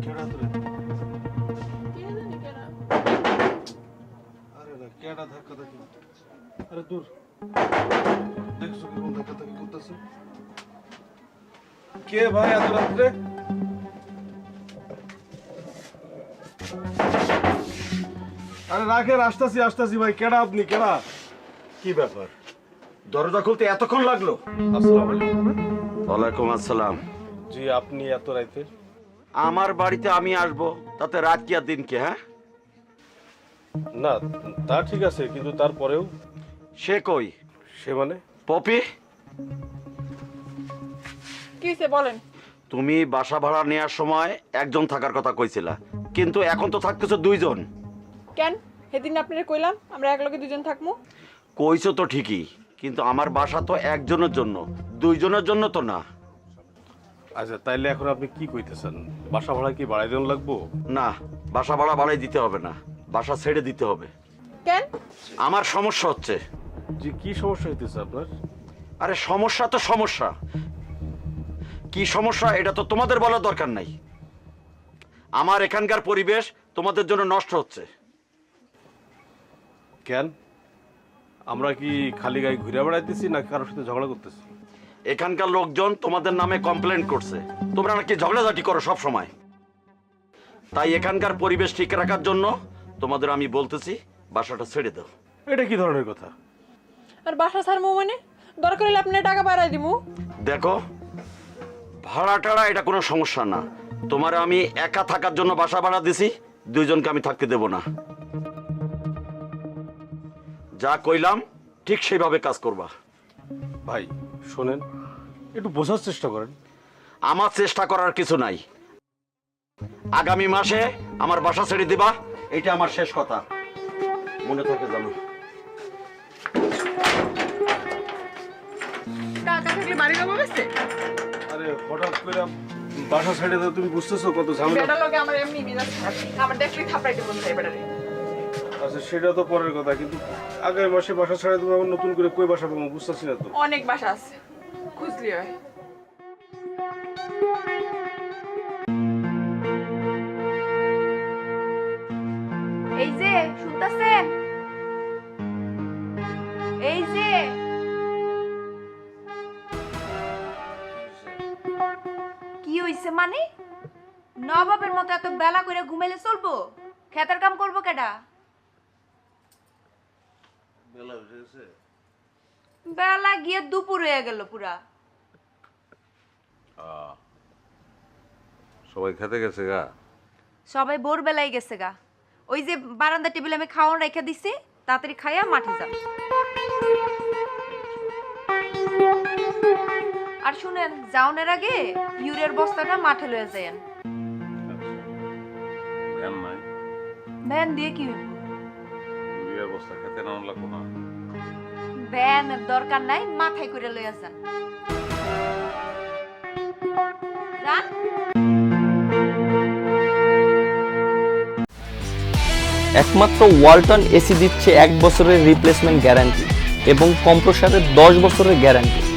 কেডা তোরে কে জানি কেডা আরে না কেডা ধাক্কা ধাক্কি আরে দূর দেখছো কি কোন ধাক্কা ধাক্কি করতেছে কে ভাই এত রাত্রে আরে রাখেন আসতাছি ভাই কেডা আপনি কেডা কি ব্যাপার দরজা খুলতে এতক্ষণ লাগলো? আসসালামু আলাইকুম ওয়ালাইকুম আসসালাম। জি আপনি এত রাইতে আমার বাড়িতে আমি আসবো, তাতে রাত কি আর দিন কি? হ্যাঁ, না তা ঠিক আছে কিন্তু তারপরেও সে কই? সে মানে পপি, কি হইছে বলেন? তুমি বাসা ভাড়া নেওয়ার সময় একজন থাকার কথা কইছিলা, কিন্তু এখন তো থাকতেছো দুইজন। কেন সেদিন আপনারে কইলাম আমরা একলগে দুজন থাকমু। কইছো তো ঠিকই, কিন্তু আমার বাসা তো একজনের জন্য, দুইজনের জন্য তো না। আচ্ছা তাইলে এখন আপনি কি কইতেছেন? বাসা ভাড়া কি বাড়াই দেন লাগবো? না, বাসা ভাড়া বাড়াই দিতে হবে না, বাসা ছেড়ে দিতে হবে। কেন? আমার সমস্যা হচ্ছে। যে কি সমস্যা হইতেছে আপনার? আরে সমস্যা তো সমস্যা, কি সমস্যা এটা তো তোমাদের বলার দরকার নাই। আমার এখানকার পরিবেশ তোমাদের জন্য নষ্ট হচ্ছে। কেন আমরা কি খালি গায়ে ঘুরে বেড়াইতেছি না কারোর সাথে ঝগড়া করতেছি? এখানকার লোকজন তোমাদের নামে কমপ্লেন করছে, তোমরা নাকি ঝগড়াঝাটি করো সব সময়। তাই এখানকার পরিবেশ ঠিক রাখার জন্য তোমাদের আমি বলতেছি বাসাটা ছেড়ে দাও। এটা কি ধরনের কথা? আর বাসা ছাড়মু মানে দরকার হলে আপনার টাকা বাড়াই দিমু। দেখো, ভাড়া টাড়া এটা কোনো সমস্যা না, তোমার আমি একা থাকার জন্য বাসা ভাড়া দিছি, দুইজনকে আমি থাকতে দেব না। যা কইলাম ঠিক সেইভাবে কাজ করবা। ভাই শোনেন, একটু বোঝার চেষ্টা করেন। আমার চেষ্টা করার কিছু নাই, আগামী মাসে আমার বাসা ছেড়ে দিবা, এটা আমার শেষ কথা, মনে থাকে জানো। টাকা থাকলে বাড়ি যাবো বেশি। আরে হঠাৎ করে বাসা ছেড়ে দাও, তুমি বুঝতেছো কত ঝামেলা। বেটার লগে আমার এমনি মিজাজ খারাপ, আমার দেখলেই থাপড়াইতে মন চাই বেটারে। আচ্ছা সেটা তো পরের কথা, কিন্তু আগামী মাসে বাসা ছেড়ে দেবো, আবার নতুন করে কই বাসা পাবো বুঝতেছি না তো। অনেক বাসা আছে, খুঁজলি হয়। এই যে শুনতাছেন, এই যে কি হইছে মানে? নবাবের মতো এত বেলা করে ঘুমাইলে চলবো? খেতের কাম করবো কেডা? বেলা গিয়ে দুপুর হয়ে গেল পুরা। সবাই খেতে গেছে গা? সবাই ভোর বেলায় গেছে গা। ওই যে বারান্দা টেবিলে আমি খাওয়ান রেখে দিছি, তাড়াতাড়ি খাইয়া মাঠে যান। আর শুনেন, যাওনের আগে ইউরিয়ার বস্তাটা মাঠে লয়ে যায়েন। ভ্যান নাই? ভ্যান দিয়ে কি হইব? ইউরিয়ার বস্তা খেতে নাম লাগবো না? ভ্যানের দরকার নাই, মাথায় করে লইয়া যান। যান। একমাত্র ওয়ালটন এসি দিচ্ছে 1 বছরের রিপ্লেসমেন্ট গ্যারান্টি এবং কম্প্রেসারের 10 বছরের গ্যারান্টি।